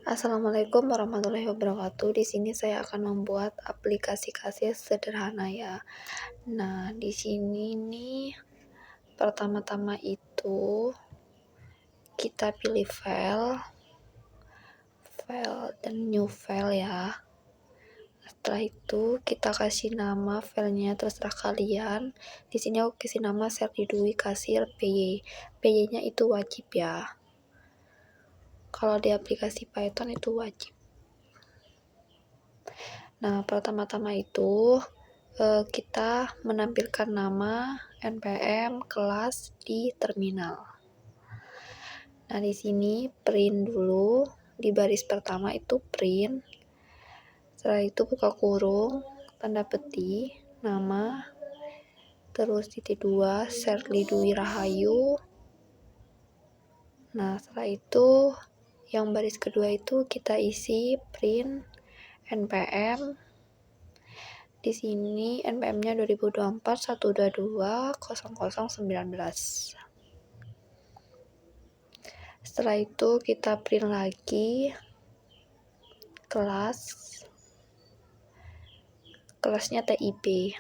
Assalamualaikum warahmatullahi wabarakatuh. Di sini saya akan membuat aplikasi kasir sederhana ya. Nah, di sini nih pertama-tama itu kita pilih file dan new file ya. Setelah itu kita kasih nama filenya terserah kalian. Di sini aku kasih nama Serdi Dwi Kasir PY. PY-nya itu wajib ya. Kalau di aplikasi Python itu wajib. Nah, pertama-tama itu kita menampilkan nama npm kelas di terminal. Nah, di sini print dulu di baris pertama itu print. Setelah itu buka kurung, tanda petik, nama, terus titik 2, Serdi Dwi Rahayu. Nah, setelah itu yang baris kedua itu kita isi print npm. Di sini npm-nya 2024/122/0019. Setelah itu kita print lagi kelasnya TIP.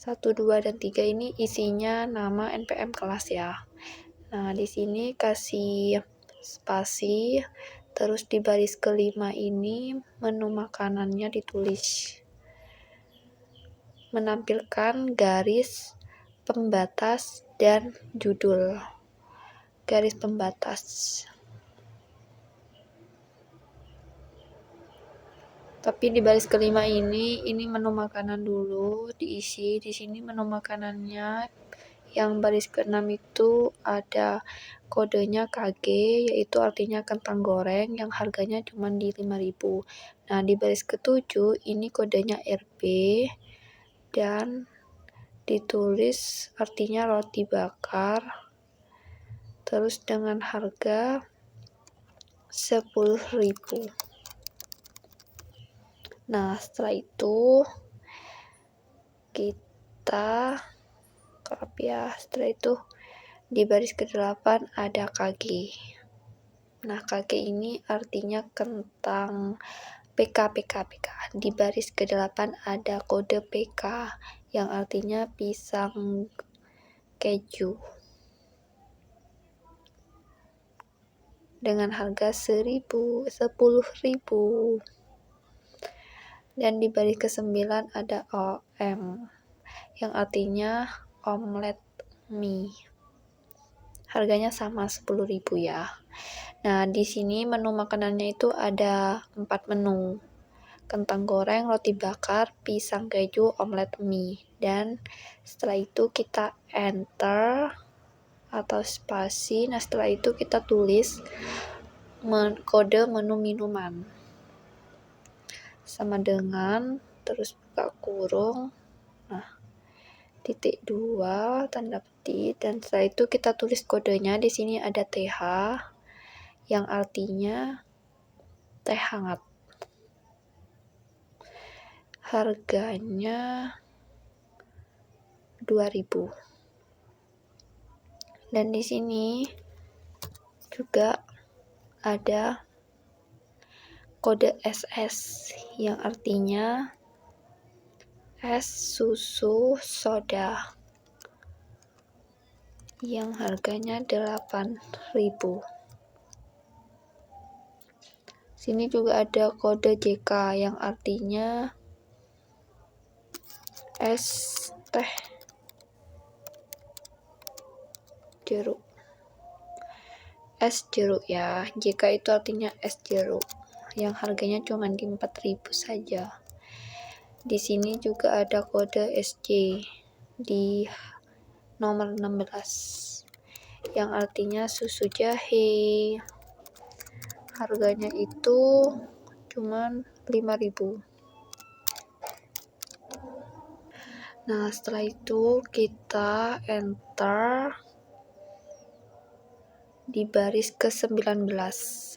1, 2, dan 3 ini isinya nama npm kelas ya. Nah, di sini kasih spasi, terus di baris kelima ini menu makanannya ditulis. Menampilkan garis pembatas dan judul. Garis pembatas. Tapi di baris kelima ini menu makanan dulu diisi. Di sini menu makanannya yang baris ke-6 itu ada kodenya KG, yaitu artinya kentang goreng yang harganya cuma di 5.000. Nah, di baris ke-7 ini kodenya RP dan ditulis artinya roti bakar, terus dengan harga 10.000. Nah, setelah itu kita setelah itu di baris ke-8 ada KG. Nah, KG ini artinya kentang PK. Di baris ke-8 ada kode PK yang artinya pisang keju dengan harga 10.000. Dan di baris ke-9 ada OM yang artinya omelet mie. Harganya sama 10.000 ya. Nah, di sini menu makanannya itu ada 4 menu. Kentang goreng, roti bakar, pisang keju, omelet mie. Dan setelah itu kita enter atau spasi. Nah, setelah itu kita tulis kode menu minuman. Sama dengan terus buka kurung. Nah, titik 2 tanda petik, dan setelah itu kita tulis kodenya. Di sini ada TH yang artinya teh hangat. Harganya 2.000. Dan di sini juga ada kode SS yang artinya es susu soda yang harganya 8.000. Sini juga ada kode JK yang artinya es teh jeruk. Es jeruk ya. JK itu artinya es jeruk yang harganya cuma di 4.000 saja. Di sini juga ada kode SJ di nomor 16 yang artinya susu jahe. Harganya itu cuma 5.000. Nah, setelah itu kita enter di baris ke-19,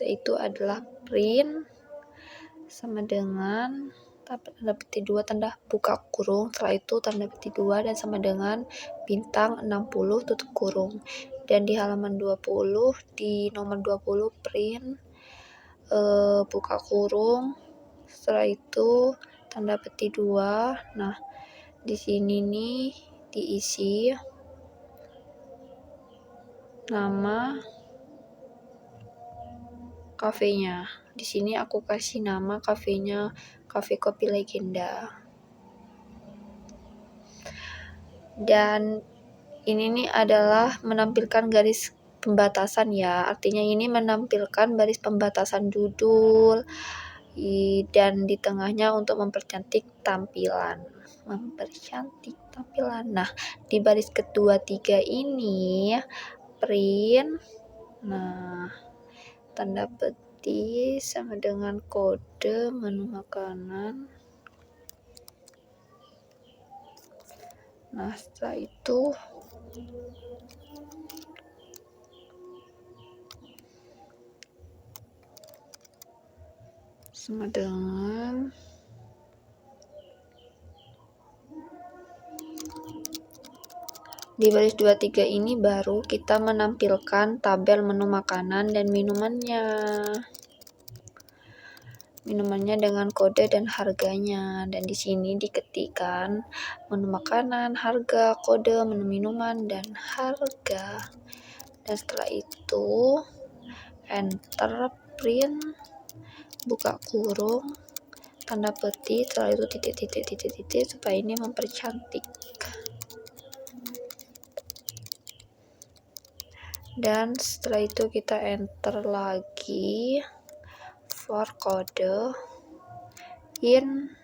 yaitu adalah print sama dengan tanda petik 2 tanda buka kurung. Setelah itu tanda petik 2 dan sama dengan bintang 60 tutup kurung. Dan di halaman 20, di nomor 20 print, buka kurung, setelah itu tanda petik 2. Nah, di sini nih diisi nama kafenya. Di sini aku kasih nama kafenya Cafe Kopi Legenda. Dan ini nih adalah menampilkan garis pembatasan ya. Artinya ini menampilkan baris pembatasan judul dan di tengahnya untuk mempercantik tampilan. Nah, di baris kedua 3 ini print. Nah, tanda petik sama dengan kode menu makanan. Nah, setelah itu sama dengan di baris 23 ini baru kita menampilkan tabel menu makanan dan minumannya. Minumannya dengan kode dan harganya. Dan di sini diketikkan menu makanan, harga, kode, menu minuman, dan harga. Dan setelah itu enter, print, buka kurung, tanda petik, setelah itu titik supaya ini mempercantik. Dan setelah itu kita enter lagi for kode in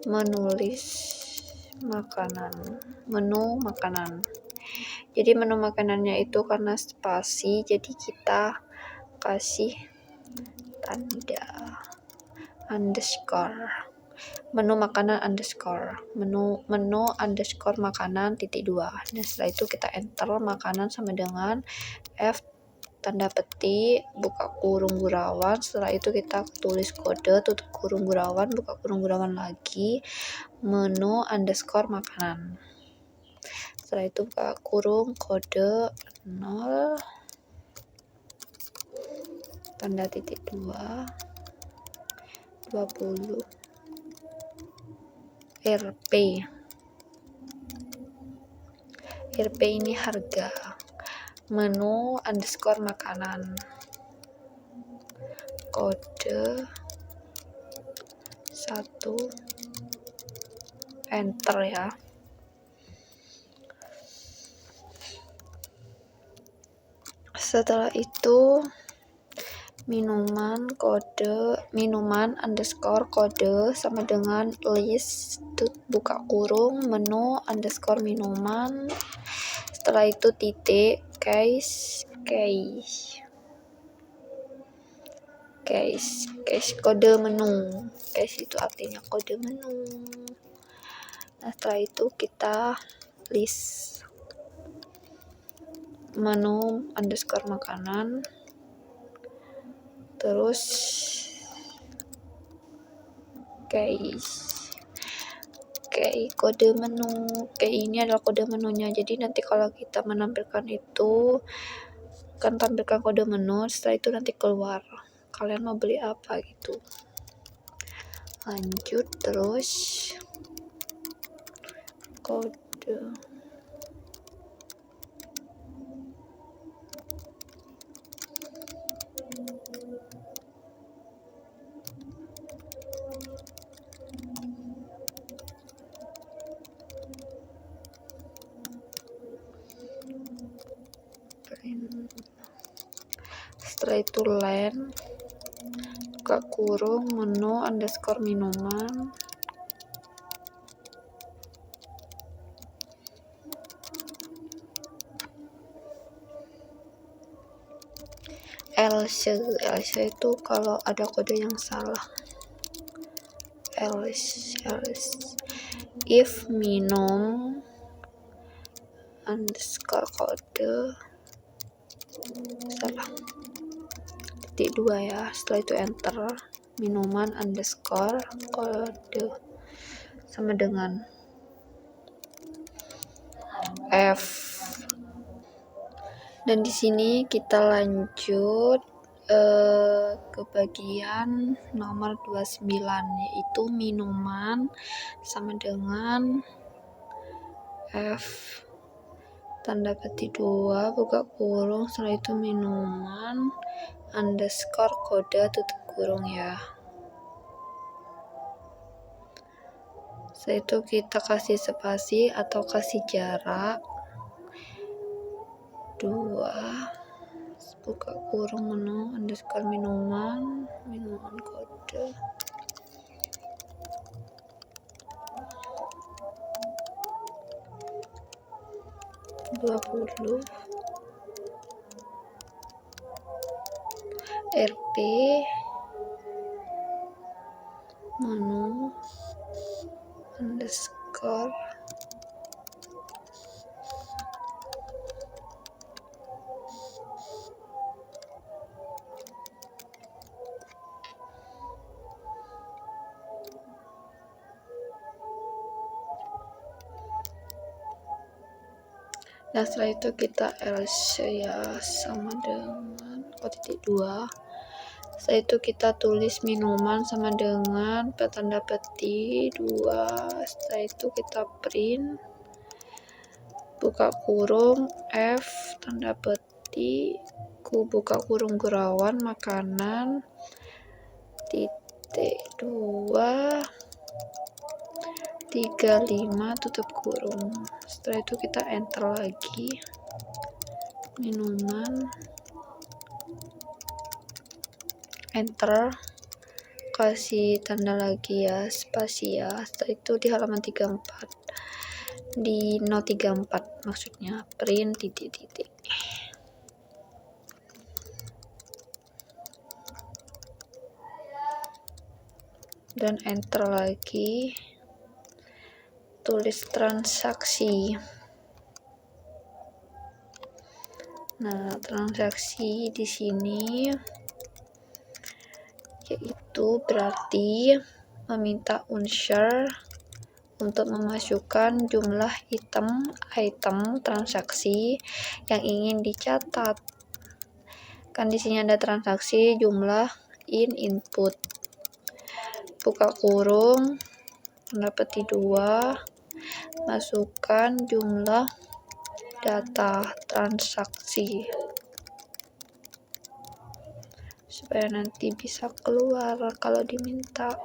menulis makanan, menu makanan. Jadi menu makanannya itu karena spasi, jadi kita kasih tanda underscore, menu makanan underscore, menu underscore makanan titik 2. Nah, setelah itu kita enter makanan sama dengan F tanda petik, buka kurung gurawan, setelah itu kita tulis kode, tutup kurung gurawan, buka kurung gurawan lagi, menu underscore makanan. Setelah itu buka kurung kode 0 tanda titik 2 20 RP ini harga, menu underscore makanan, kode 1, enter ya. Setelah itu minuman underscore kode sama dengan list, buka kurung, menu underscore minuman, setelah itu titik, case kode menu. Case itu artinya kode menu. Nah, setelah itu kita list menu underscore makanan, terus kode menu. Ini adalah kode menunya, jadi nanti kalau kita menampilkan itu kan tampilkan kode menu, setelah itu nanti keluar kalian mau beli apa gitu. Lanjut terus kode setelah itu len, buka kurung, menu underscore minuman, else itu kalau ada kode yang salah, else if minum underscore kode salah titik 2 ya. Setelah itu enter minuman underscore kode sama dengan F. Dan di sini kita lanjut ke bagian nomor 29, yaitu minuman sama dengan F tanda petik 2 buka kurung, setelah itu minuman underscore kode tutup kurung ya. Setelah itu kita kasih spasi atau kasih jarak 2 buka kurung menu underscore minuman kode 20 RP menu underscore dan setelah itu kita else ya sama dengan titik 2. Setelah itu kita tulis minuman sama dengan tanda petik 2. Setelah itu kita print buka kurung F tanda petik buka kurung gurauan makanan titik 2 35 tutup kurung. Setelah itu kita enter lagi minuman, enter, kasih tanda lagi ya spasi ya. Setelah itu di halaman 34 di note 34 maksudnya print titik-titik dan enter lagi, tulis transaksi. Nah, transaksi di sini yaitu berarti meminta unsur untuk memasukkan jumlah item transaksi yang ingin dicatat. Kan di sini ada transaksi jumlah input. Buka kurung tanda petik 2 masukkan jumlah data transaksi supaya nanti bisa keluar kalau diminta.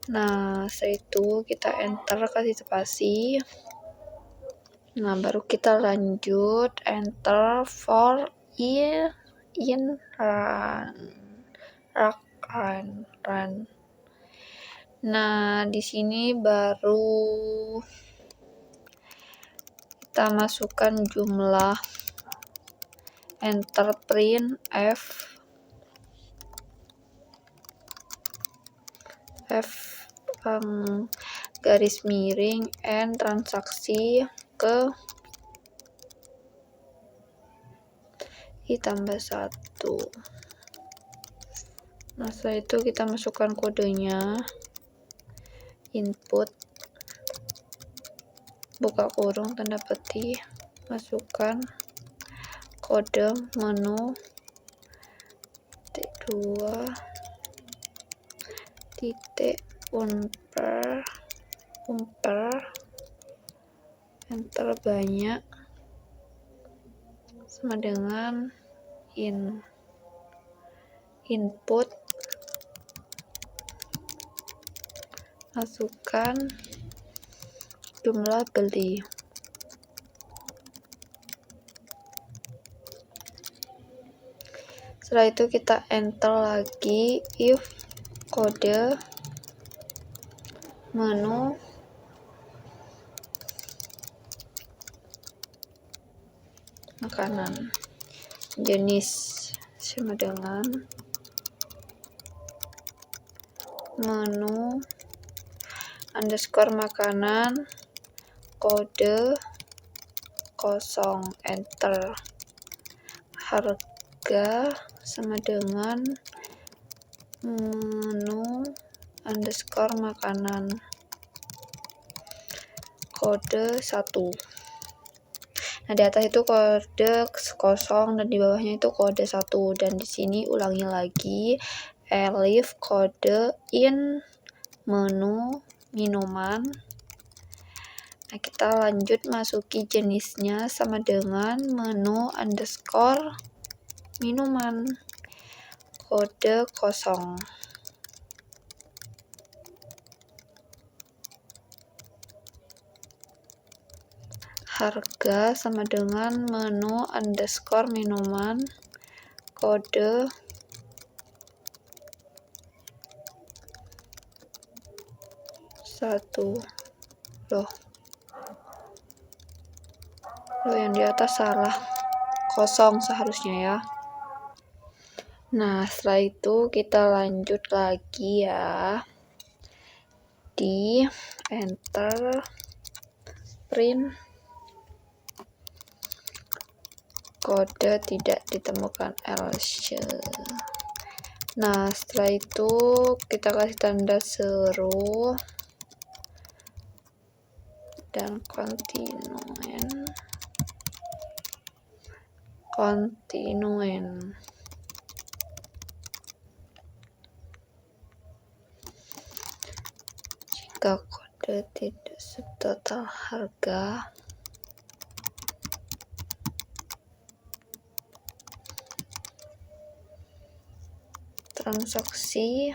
Nah, setelah itu kita enter kasih spasi. Nah, baru kita lanjut enter for run. Nah, di sini baru kita masukkan jumlah, enter print F garis miring N transaksi ke tambah 1. Nah, setelah itu kita masukkan kodenya, input buka kurung tanda petik, masukkan kode menu T2 titik umper enter banyak sama dengan input masukkan jumlah beli. Setelah itu kita enter lagi if kode menu makanan jenis sama dengan menu underscore makanan kode 0 enter, harga sama dengan menu underscore makanan kode 1. Nah, di atas itu kode 0 dan di bawahnya itu kode 1. Dan di sini ulangi lagi, elif kode in menu minuman. Nah, kita lanjut masuki jenisnya sama dengan menu underscore minuman kode 0. Harga sama dengan menu underscore minuman kode 1. Loh, yang di atas salah, 0 seharusnya ya. Nah, setelah itu kita lanjut lagi ya, di enter print kode tidak ditemukan else. Nah, setelah itu kita kasih tanda seru dan kontinuen. Jika kode tidak subtotal harga, transaksi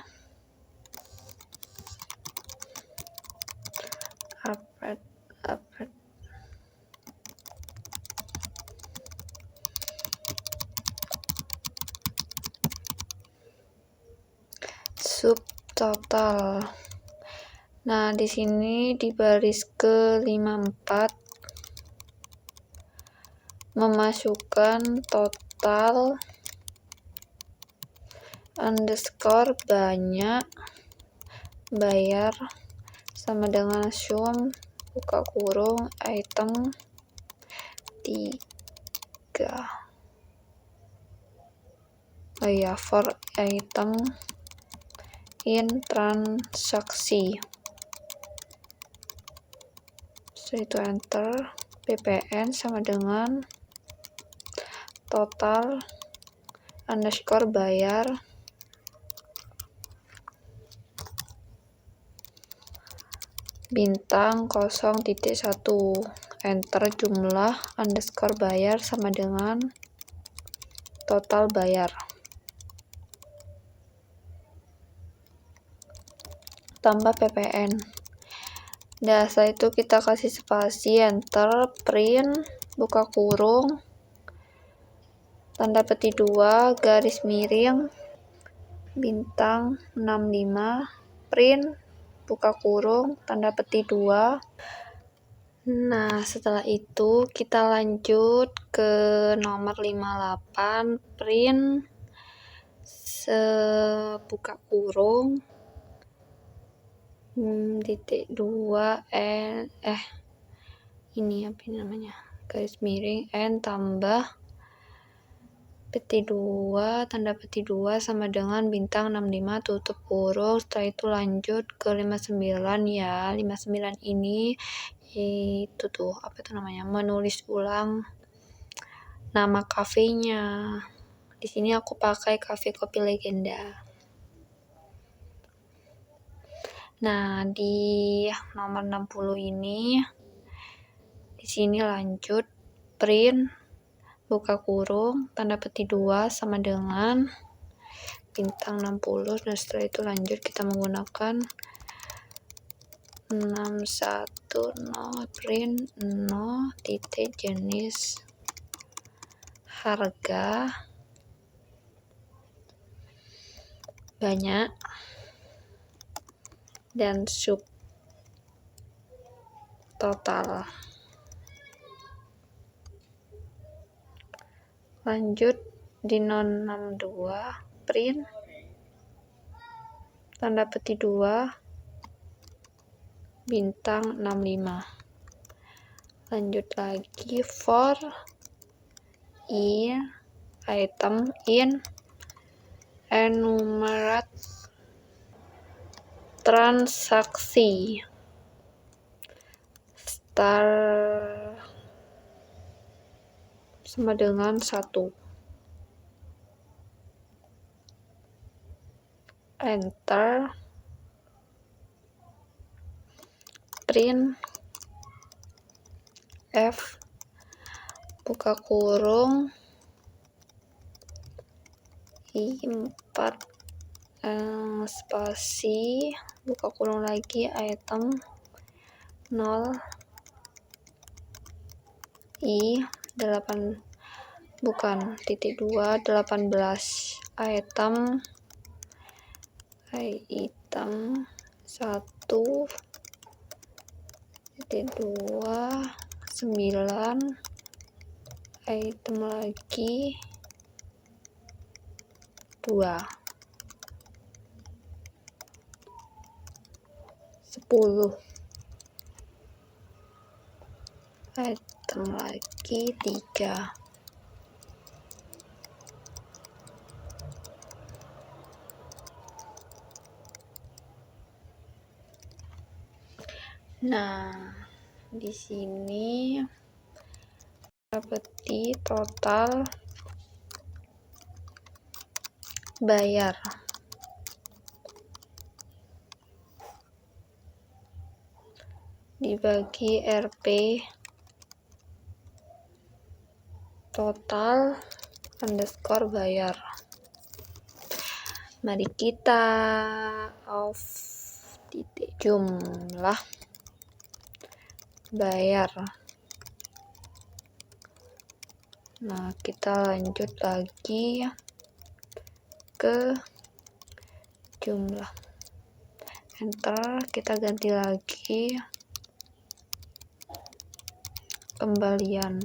subtotal. Nah, di sini di baris ke-54 memasukkan total underscore banyak bayar sama dengan sum buka kurung item 3. Oh iya, for item in transaksi. Setelah itu enter, ppn sama dengan total underscore bayar bintang 0.1, enter jumlah underscore bayar sama dengan total bayar tambah ppn. Nah, setelah itu kita kasih spasi, enter, print, buka kurung, tanda petik 2, garis miring, bintang 65, print, buka kurung, tanda petik 2. Nah, setelah itu kita lanjut ke nomor 58, print, buka kurung, titik 2, ini apa namanya, garis miring, n tambah petik 2, tanda petik 2 sama dengan bintang 65 tutup kurung. Setelah itu lanjut ke 59 ya. 59 ini itu tuh apa itu namanya, menulis ulang nama kafenya. Di sini aku pakai Cafe Kopi Legenda. Nah, di nomor 60 ini di sini lanjut print, buka kurung, tanda petik 2 sama dengan bintang 60, dan setelah itu lanjut kita menggunakan 610 print 0 titik jenis harga banyak dan sub total. Lanjut di 062 print, tanda petik 2, bintang 65. Lanjut lagi for item in enumerate transaksi sama dengan 1. Enter. Print F buka kurung I4 spasi buka kurung lagi item 0 I8 bukan titik 2 18 item 1 titik 2 9 item lagi 2 10 item lagi 3. Nah, di sini dapeti total bayar. Dibagi RP total underscore bayar. Mari kita off titik jumlah bayar. Nah, kita lanjut lagi ke jumlah. Enter, kita ganti lagi kembalian.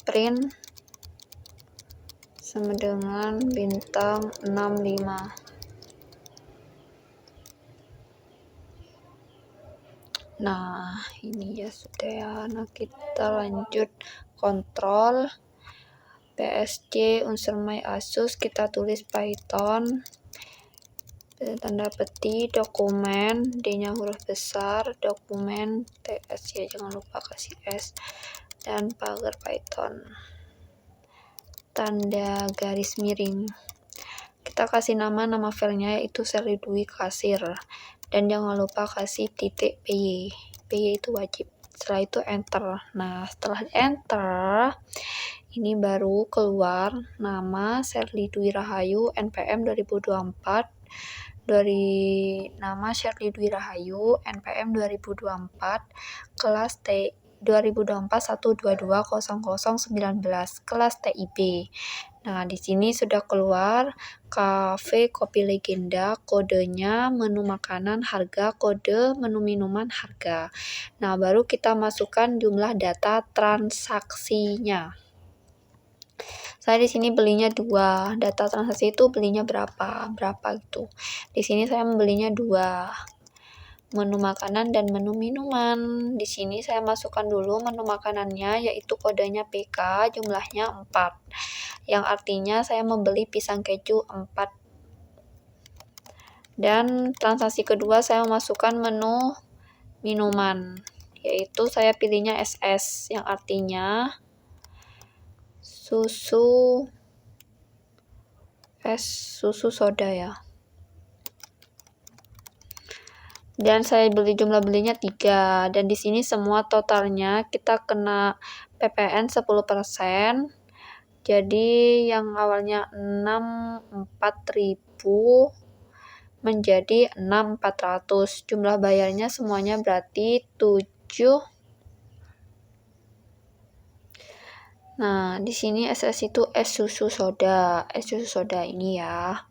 Print sama dengan bintang 65. Nah, ini ya sudah ya. Nah, kita lanjut kontrol psc unsur my asus, kita tulis python tanda petik dokumen, D-nya huruf besar, dokumen TS ya, jangan lupa kasih S, dan pagar Python tanda garis miring. Kita kasih nama filenya yaitu Sherly Dwi Kasir, dan jangan lupa kasih titik PY itu wajib. Setelah itu enter. Nah, setelah enter ini baru keluar nama Sherly Dwi Rahayu NPM 2024 dari nama Sherly Dwi Rahayu NPM 2024 kelas T 2024-122-0019 kelas TIB. Nah, di sini sudah keluar Cafe Kopi Legenda, kodenya menu makanan harga, kode menu minuman harga. Nah, baru kita masukkan jumlah data transaksinya. Saya di sini belinya 2. Data transaksi itu belinya berapa gitu. Di sini saya membelinya 2. Menu makanan dan menu minuman. Di sini saya masukkan dulu menu makanannya yaitu kodenya PK, jumlahnya 4. Yang artinya saya membeli pisang keju 4. Dan transaksi kedua saya memasukkan menu minuman, yaitu saya pilihnya SS yang artinya susu soda ya. Dan saya beli jumlah belinya 3, dan di sini semua totalnya kita kena PPN 10%. Jadi yang awalnya 64.000 menjadi 6.400. Jumlah bayarnya semuanya berarti 7. Nah, di sini SS itu es susu soda. Es susu soda ini ya.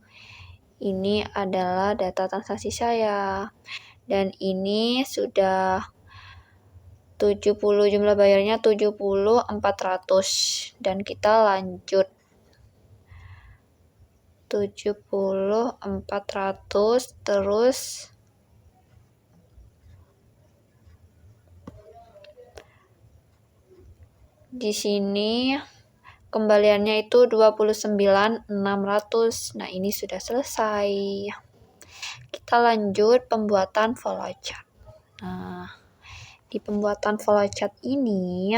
Ini adalah data transaksi saya. Dan ini sudah 70, jumlah bayarnya 70.400, dan kita lanjut 70.400 terus di sini Kembaliannya itu 29.600. Nah, ini sudah selesai. Kita lanjut pembuatan flowchart. Nah, di pembuatan flowchart ini,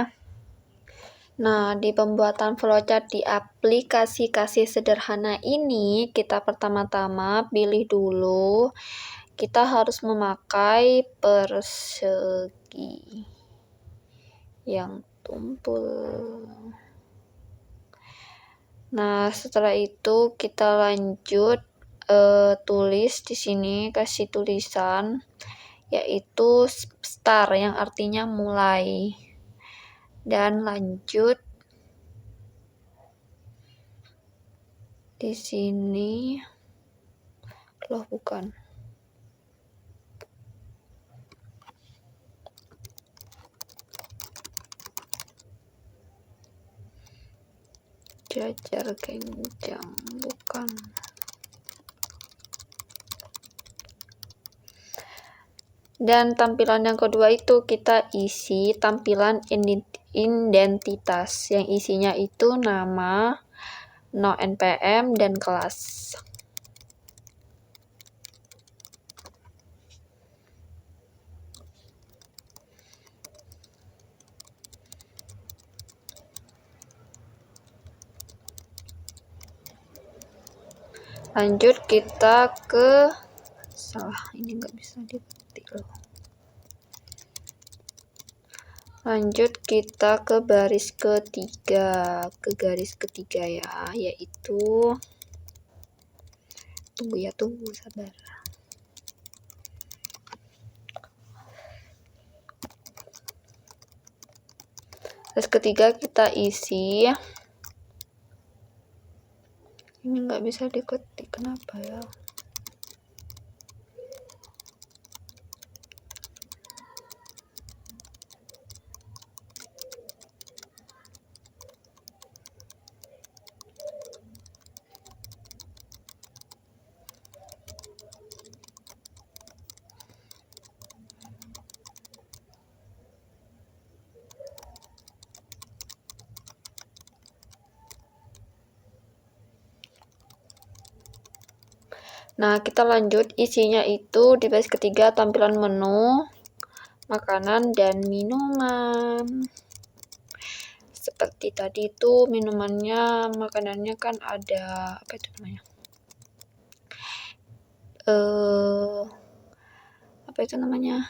di pembuatan flowchart di aplikasi kasih sederhana ini, kita pertama-tama pilih dulu, kita harus memakai persegi yang tumpul. Nah, setelah itu kita lanjut tulis di sini, kasih tulisan yaitu start yang artinya mulai, dan lanjut di sini bukan jajar kencang, bukan. Dan tampilan yang kedua itu kita isi tampilan identitas yang isinya itu nama, no NPM, dan kelas. Lanjut kita ke ini nggak bisa diketik loh. Lanjut kita ke garis ketiga, ya, yaitu tunggu sabar. Garis ketiga kita isi. Ini nggak bisa diketik, kenapa ya? Nah, kita lanjut, isinya itu di baris ketiga tampilan menu, makanan, dan minuman. Seperti tadi itu minumannya, makanannya kan ada, apa itu namanya?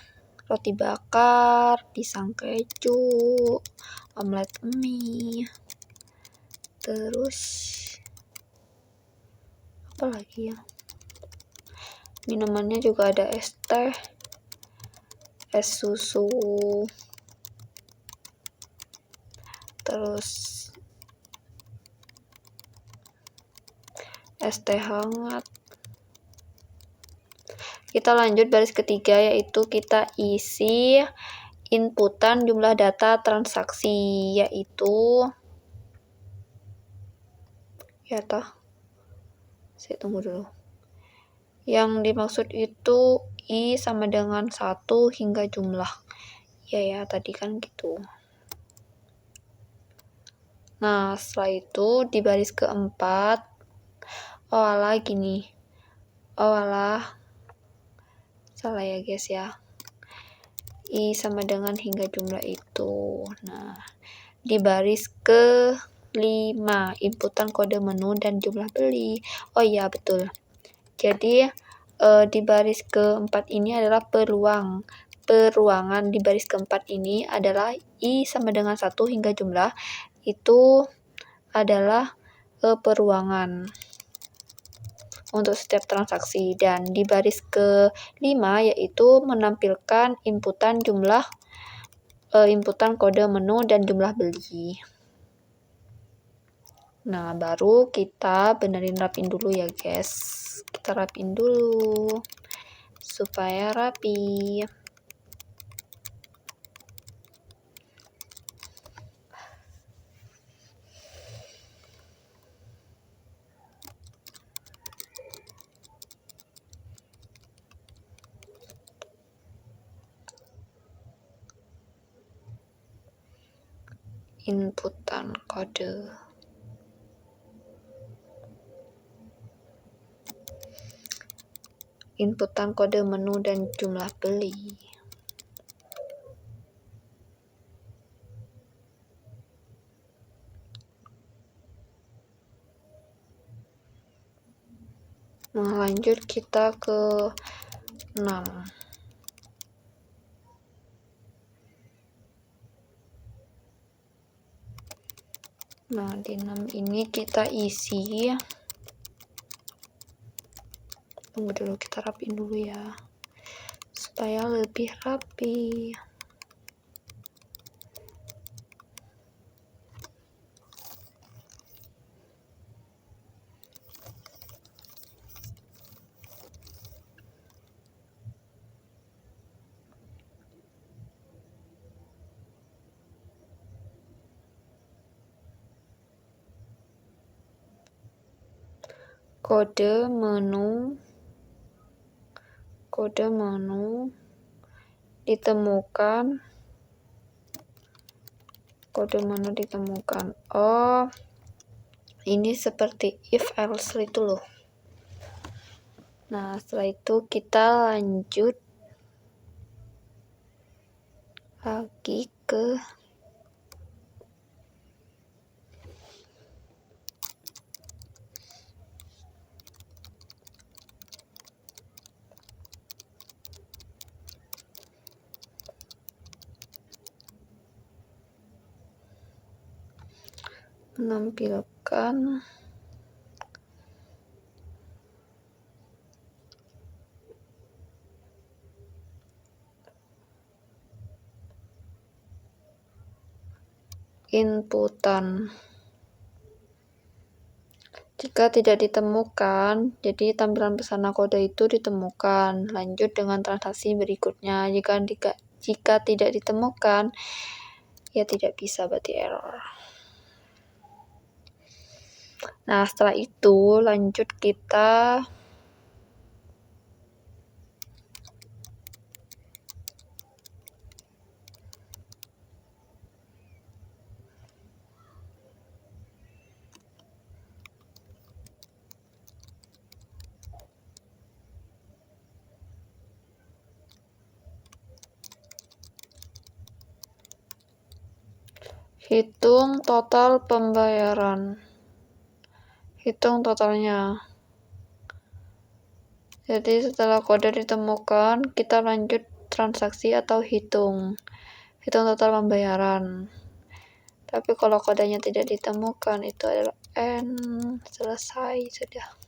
Roti bakar, pisang keju, omelet mie, terus apa lagi ya? Minumannya juga ada es teh, es susu, terus es teh hangat. Kita lanjut baris ketiga, yaitu kita isi inputan jumlah data transaksi, yaitu saya tunggu dulu. Yang dimaksud itu I sama dengan 1 hingga jumlah. Ya, tadi kan gitu. Nah, setelah itu di baris keempat, salah ya guys ya. I sama dengan hingga jumlah itu. Nah, di baris ke-5, inputan kode menu dan jumlah beli. Oh iya, betul. Jadi, di baris keempat ini adalah peruangan. Di baris keempat ini adalah I sama dengan 1 hingga jumlah. Itu adalah peruangan untuk setiap transaksi. Dan di baris ke-5 yaitu menampilkan inputan kode menu dan jumlah beli. Nah, baru kita rapin dulu ya guys. Kita rapin dulu supaya rapi. Inputan kode inputan kode menu dan jumlah beli. Nah, lanjut kita ke 6. Nah, di 6 ini kita isi. Tunggu dulu, kita rapiin dulu ya, supaya lebih rapi. Kode menu ditemukan. Oh, ini seperti if else itu loh. Nah, setelah itu kita lanjut lagi ke menampilkan inputan. Jika tidak ditemukan, jadi tampilan pesan kode itu ditemukan. Lanjut dengan transaksi berikutnya. Jika tidak ditemukan, ya tidak bisa, berarti error. Nah, setelah itu lanjut kita hitung total pembayaran. Hitung totalnya. Jadi setelah kode ditemukan, kita lanjut transaksi atau hitung total pembayaran. Tapi kalau kodenya tidak ditemukan, itu adalah N, selesai sudah.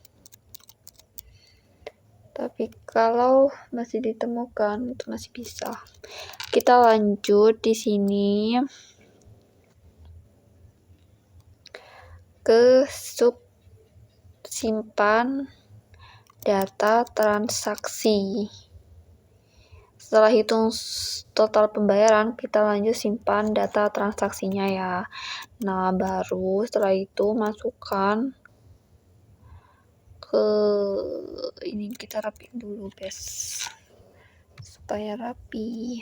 Tapi kalau masih ditemukan, itu masih bisa. Kita lanjut di sini ke sub simpan data transaksi. Setelah hitung total pembayaran, kita lanjut simpan data transaksinya ya. Nah, baru setelah itu masukkan ke ini, kita rapiin dulu guys, supaya rapi.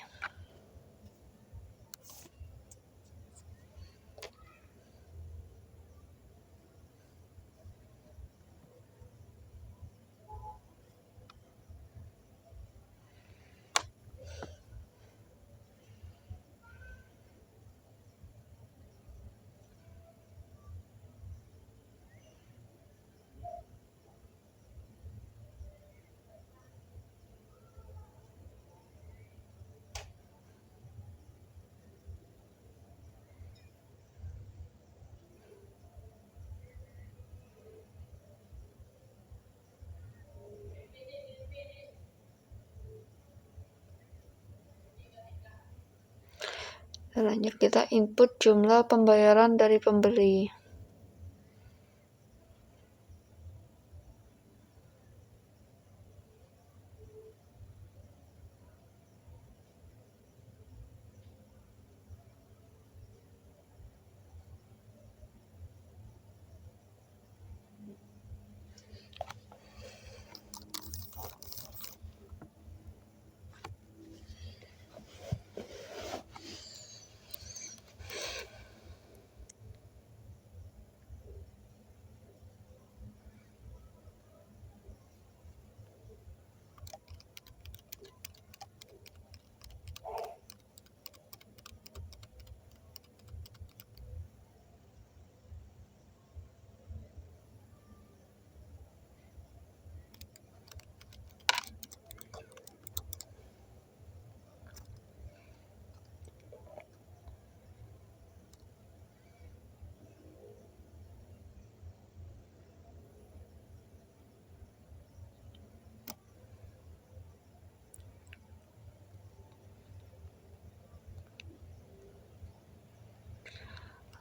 Lanjut kita input jumlah pembayaran dari pembeli.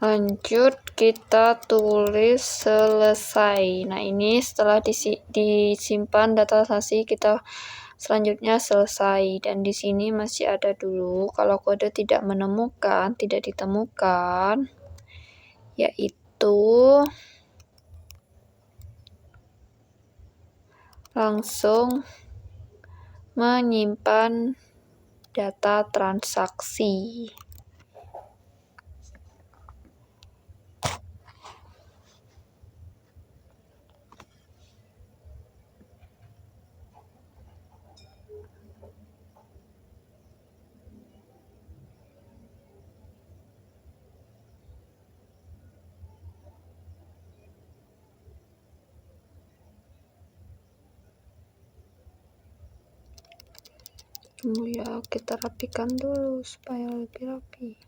Lanjut kita tulis selesai. Nah, ini setelah disimpan data transaksi, kita selanjutnya selesai. Dan di sini masih ada dulu, kalau kode tidak ditemukan, yaitu langsung menyimpan data transaksi. Tunggu ya, kita rapikan dulu supaya lebih rapi.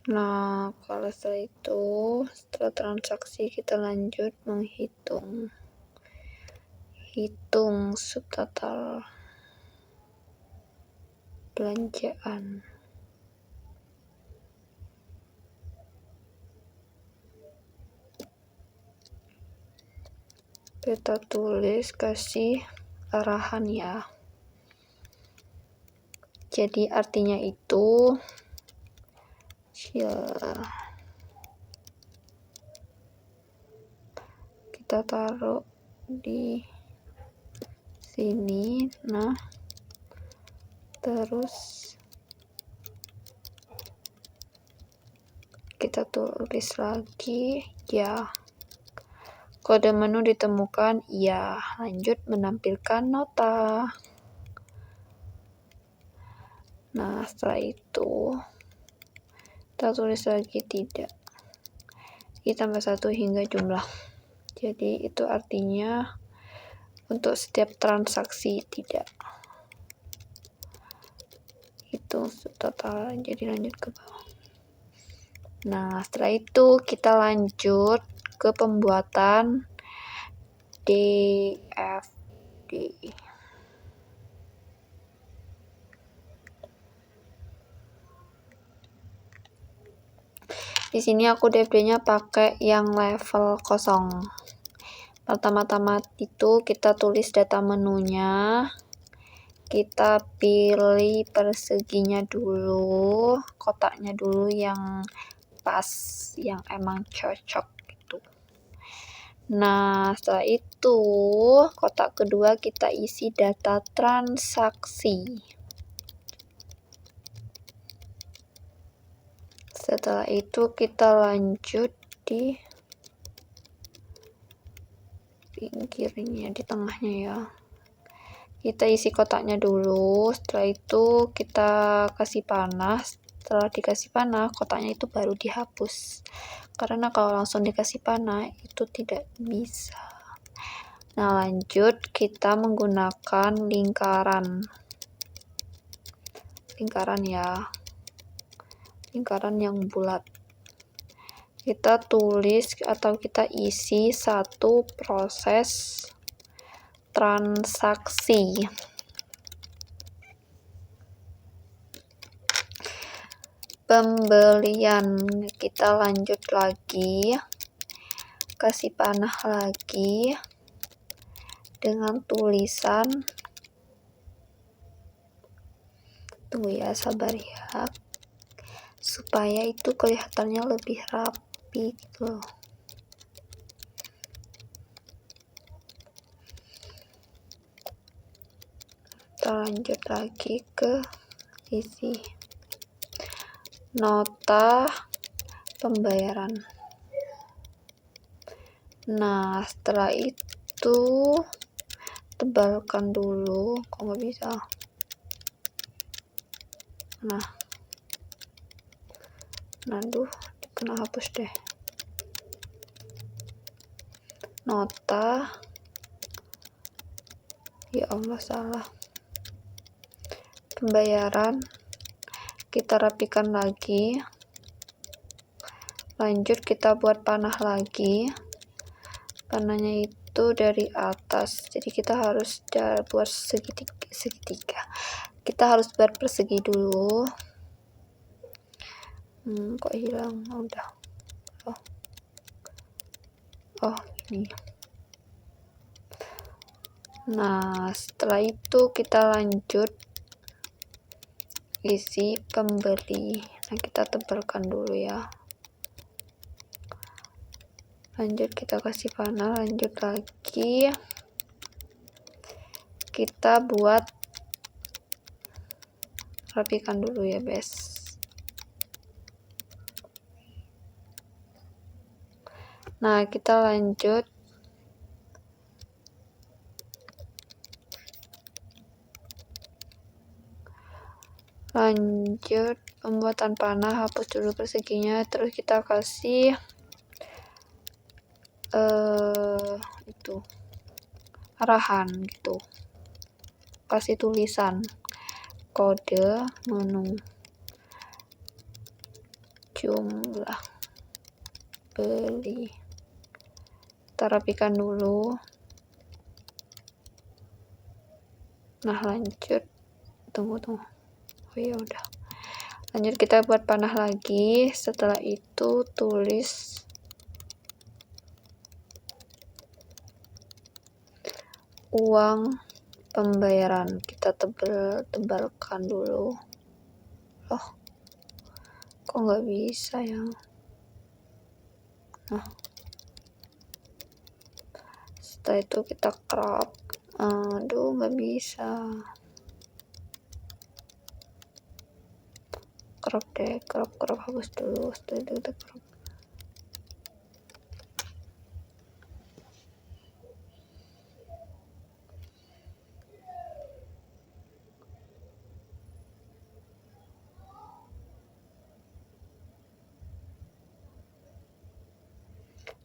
Nah, kalau setelah transaksi kita lanjut menghitung subtotal belanjaan. Kita tulis, kasih arahan ya. Jadi artinya itu kita taruh di sini. Nah, terus kita tulis lagi ya. Kode menu ditemukan, ya. Lanjut menampilkan nota. Nah, setelah itu kita tulis lagi tidak. Kita tambah 1 hingga jumlah. Jadi itu artinya untuk setiap transaksi tidak. Itu total. Jadi lanjut ke bawah. Nah, setelah itu kita lanjut ke pembuatan DFD. Di sini aku DFD-nya pakai yang level 0. Pertama-tama itu kita tulis data menunya. Kita pilih perseginya dulu, kotaknya dulu yang pas, yang emang cocok gitu. Nah, setelah itu kotak kedua kita isi data transaksi. Setelah itu kita lanjut di pinggirnya, di tengahnya ya. Kita isi kotaknya dulu, setelah itu kita kasih panah. Setelah dikasih panah, kotaknya itu baru dihapus. Karena kalau langsung dikasih panah, itu tidak bisa. Nah, lanjut kita menggunakan lingkaran. Lingkaran ya. Lingkaran yang bulat. Kita tulis atau kita isi satu proses transaksi. Pembelian, kita lanjut lagi, kasih panah lagi dengan tulisan, tunggu ya, sabar ya, supaya itu kelihatannya lebih rapi gitu. Kita lanjut lagi ke isi nota pembayaran. Nah, setelah itu tebalkan dulu. Kok nggak bisa? Nah, aduh, kena hapus deh. Nota, ya Allah salah. Pembayaran, kita rapikan lagi. Lanjut kita buat panah lagi. Panahnya itu dari atas, jadi kita harus buat segitiga. Kita harus buat persegi dulu. Kok hilang? Udah. Oh ini. Nah, setelah itu kita lanjut isi pembeli. Nah, kita tebalkan dulu ya. Lanjut kita kasih panah, lanjut lagi. Kita buat rapikan dulu ya, guys. Nah, kita lanjut pembuatan panah. Hapus dulu perseginya, terus kita kasih itu arahan gitu, kasih tulisan kode menu jumlah beli. Kita rapikan dulu. Nah, lanjut, tunggu. Oh ya udah, lanjut kita buat panah lagi. Setelah itu tulis uang pembayaran. Kita tebalkan dulu. Oh, kok nggak bisa ya? Nah, setelah itu kita crop. Aduh, nggak bisa. Crop deh, crop hapus dulu. Setelah itu kita crop.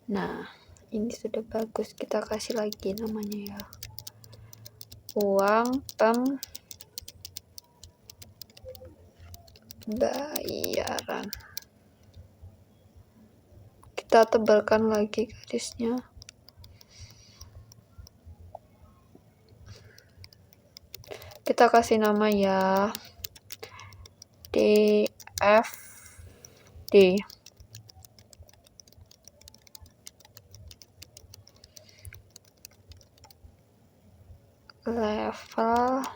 Nah, ini sudah bagus. Kita kasih lagi namanya ya, uang pembayaran. Kita tebalkan lagi garisnya. Kita kasih nama ya, DFD. Level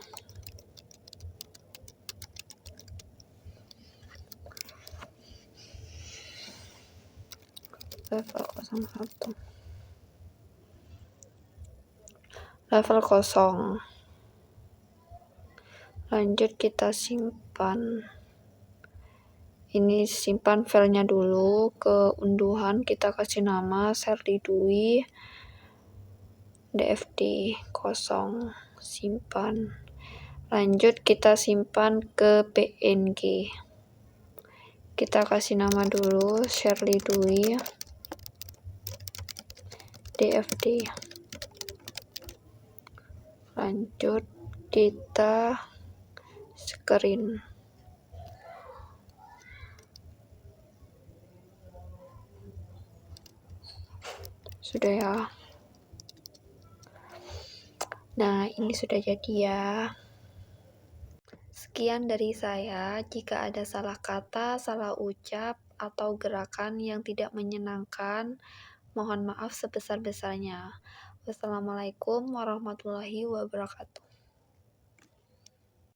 level 01, level 0. Lanjut kita simpan. Ini simpan filenya dulu ke unduhan. Kita kasih nama Sherly Dwi DFD 0, simpan. Lanjut kita simpan ke PNG. Kita kasih nama dulu Sherly Dwi DFD. Lanjut kita screen. Sudah ya. Nah, ini sudah jadi ya. Sekian dari saya. Jika ada salah kata, salah ucap, atau gerakan yang tidak menyenangkan, mohon maaf sebesar-besarnya. Wassalamualaikum warahmatullahi wabarakatuh.